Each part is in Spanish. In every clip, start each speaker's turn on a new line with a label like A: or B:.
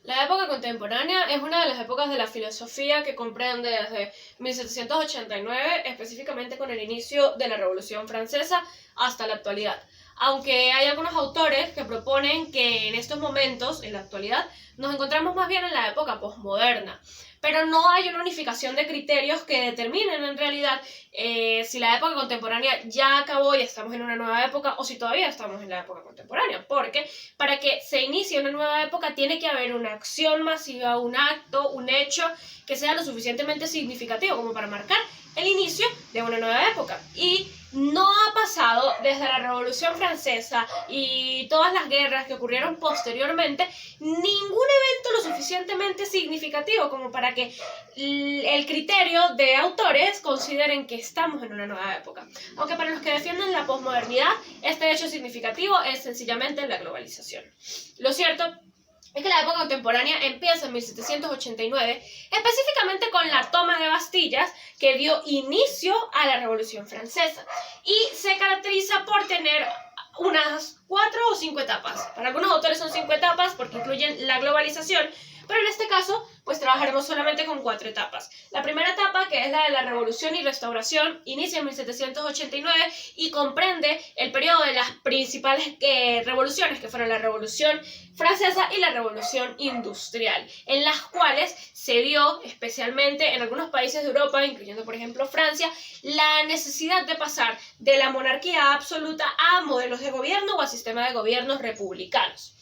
A: La época contemporánea es una de las épocas de la filosofía que comprende desde 1789, específicamente con el inicio de la Revolución Francesa, hasta la actualidad. Aunque hay algunos autores que proponen que en estos momentos, en la actualidad, nos encontramos más bien en la época posmoderna. Pero no hay una unificación de criterios que determinen en realidad si la época contemporánea ya acabó y estamos en una nueva época o si todavía estamos en la época contemporánea. Porque para que se inicie una nueva época tiene que haber una acción masiva, un acto, un hecho que sea lo suficientemente significativo como para marcar el inicio de una nueva época. Y no ha pasado desde la Revolución Francesa y todas las guerras que ocurrieron posteriormente ningún evento lo suficientemente significativo como para que el criterio de autores consideren que estamos en una nueva época. Aunque para los que defienden la posmodernidad, este hecho significativo es sencillamente la globalización. Lo cierto es que la época contemporánea empieza en 1789, específicamente con la toma de Bastillas, que dio inicio a la Revolución Francesa, y se caracteriza por tener unas 4 o 5 etapas. Para algunos autores son 5 etapas porque incluyen la globalización, pero en este caso pues trabajaremos solamente con 4 etapas. La primera etapa, que es la de la Revolución y Restauración, inicia en 1789 y comprende el periodo de las principales revoluciones, que fueron la Revolución Francesa y la Revolución Industrial, en las cuales se dio, especialmente en algunos países de Europa, incluyendo por ejemplo Francia, la necesidad de pasar de la monarquía absoluta a modelos de gobierno o a sistemas de gobiernos republicanos.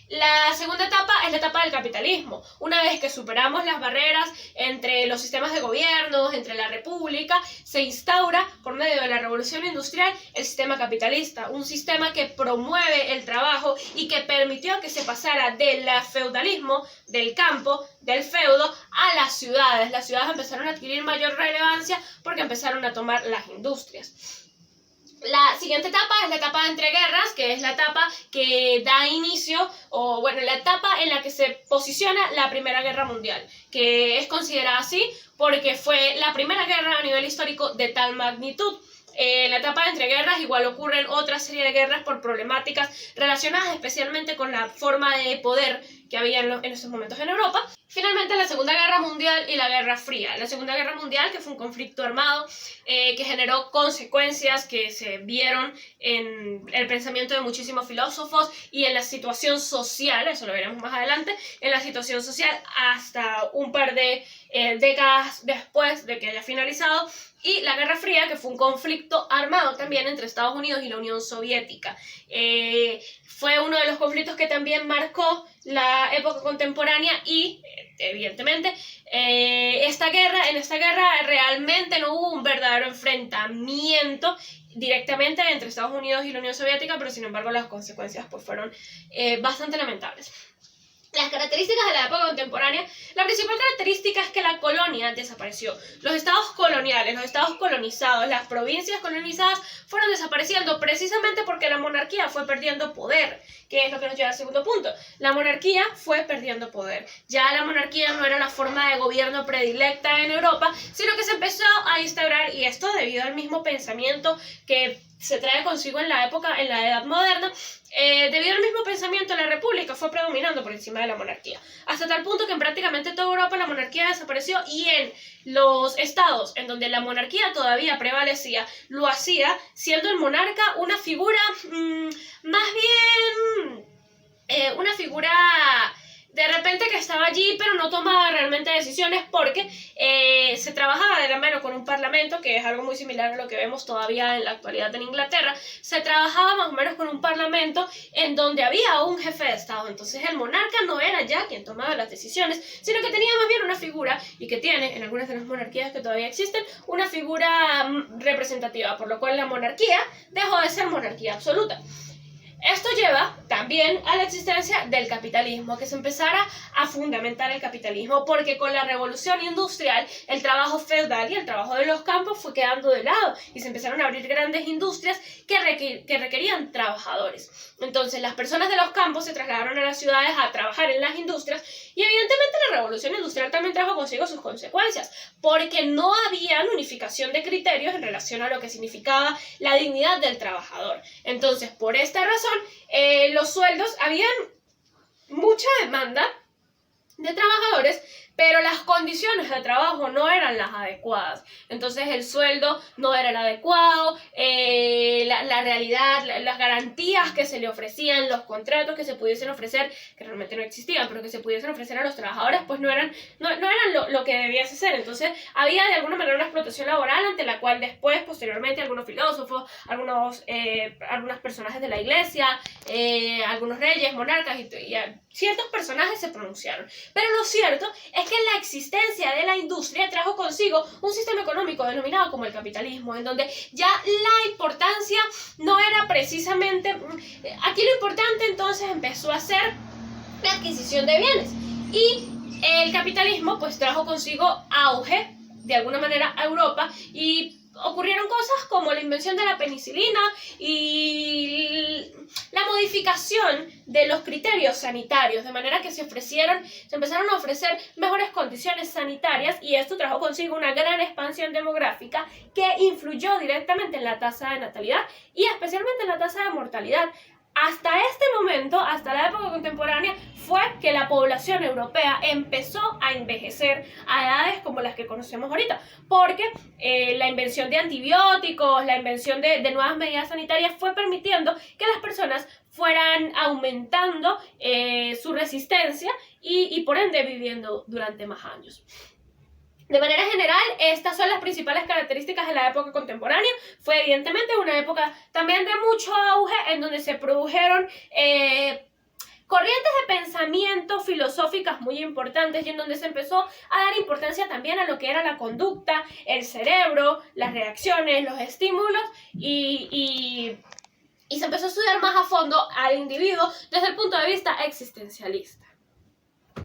A: La segunda etapa es la etapa del capitalismo. Una vez que superamos las barreras entre los sistemas de gobierno, entre la república, se instaura por medio de la revolución industrial el sistema capitalista, un sistema que promueve el trabajo y que permitió que se pasara del feudalismo, del campo, del feudo, a las ciudades. Las ciudades empezaron a adquirir mayor relevancia porque empezaron a tomar las industrias. La siguiente etapa es la etapa de entreguerras, que es la etapa que da inicio, o bueno, la etapa en la que se posiciona la Primera Guerra Mundial, que es considerada así porque fue la primera guerra a nivel histórico de tal magnitud. En la etapa de entreguerras igual ocurren otra serie de guerras por problemáticas relacionadas especialmente con la forma de poder que había en esos momentos en Europa. Finalmente, la Segunda Guerra Mundial y la Guerra Fría. La Segunda Guerra Mundial, que fue un conflicto armado que generó consecuencias que se vieron en el pensamiento de muchísimos filósofos y en la situación social, eso lo veremos más adelante, en la situación social hasta un par de décadas después de que haya finalizado. Y la Guerra Fría, que fue un conflicto armado también entre Estados Unidos y la Unión Soviética. Fue uno de los conflictos que también marcó la época contemporánea y, evidentemente, en esta guerra realmente no hubo un verdadero enfrentamiento directamente entre Estados Unidos y la Unión Soviética, pero sin embargo las consecuencias pues, fueron bastante lamentables. Las características de la época contemporánea, la principal característica es que la colonia desapareció. Los estados coloniales, los estados colonizados, las provincias colonizadas fueron desapareciendo precisamente porque la monarquía fue perdiendo poder, que es lo que nos lleva al segundo punto. La monarquía fue perdiendo poder. Ya la monarquía no era la forma de gobierno predilecta en Europa, sino que se empezó a instaurar, y esto debido al mismo pensamiento que se trae consigo en la época, en la Edad Moderna, debido al mismo pensamiento, la república fue predominando por encima de la monarquía, hasta tal punto que en prácticamente toda Europa la monarquía desapareció y en los estados en donde la monarquía todavía prevalecía, lo hacía siendo el monarca una figura más bien una figura de repente que estaba allí pero no tomaba realmente decisiones porque se trabajaba de la mano con un parlamento, que es algo muy similar a lo que vemos todavía en la actualidad en Inglaterra. Se trabajaba más o menos con un parlamento en donde había un jefe de estado, entonces el monarca no era ya quien tomaba las decisiones, sino que tenía más bien una figura, y que tiene en algunas de las monarquías que todavía existen, una figura representativa, por lo cual la monarquía dejó de ser monarquía absoluta. Esto lleva también a la existencia del capitalismo, que se empezara a fundamentar el capitalismo, porque con la revolución industrial el trabajo feudal y el trabajo de los campos fue quedando de lado y se empezaron a abrir grandes industrias que requerían trabajadores. Entonces las personas de los campos se trasladaron a las ciudades a trabajar en las industrias y evidentemente la revolución industrial también trajo consigo sus consecuencias, porque no había unificación de criterios en relación a lo que significaba la dignidad del trabajador. Entonces, por esta razón, los sueldos, habían mucha demanda de trabajadores, pero las condiciones de trabajo no eran las adecuadas. Entonces el sueldo no era el adecuado, la realidad, las garantías que se le ofrecían, los contratos que se pudiesen ofrecer, que realmente no existían, pero que se pudiesen ofrecer a los trabajadores, pues no eran lo que debiese ser. Entonces había de alguna manera una explotación laboral ante la cual después, posteriormente, algunos filósofos, algunos personajes de la iglesia, algunos reyes, monarcas y ciertos personajes se pronunciaron. Pero lo cierto es que la existencia de la industria trajo consigo un sistema económico denominado como el capitalismo, en donde ya la importancia no era precisamente... Aquí lo importante entonces empezó a ser la adquisición de bienes. Y el capitalismo pues trajo consigo auge, de alguna manera, a Europa, y ocurrieron cosas como la invención de la penicilina y la modificación de los criterios sanitarios, de manera que se empezaron a ofrecer mejores condiciones sanitarias, y esto trajo consigo una gran expansión demográfica que influyó directamente en la tasa de natalidad y especialmente en la tasa de mortalidad. Hasta este momento, hasta la época contemporánea, fue que la población europea empezó a envejecer a edades como las que conocemos ahorita, porque la invención de antibióticos, la invención de nuevas medidas sanitarias fue permitiendo que las personas fueran aumentando su resistencia y por ende viviendo durante más años. De manera general, estas son las principales características de la época contemporánea. Fue evidentemente una época también de mucho auge, en donde se produjeron corrientes de pensamiento filosóficas muy importantes, y en donde se empezó a dar importancia también a lo que era la conducta, el cerebro, las reacciones, los estímulos, y se empezó a estudiar más a fondo al individuo desde el punto de vista existencialista.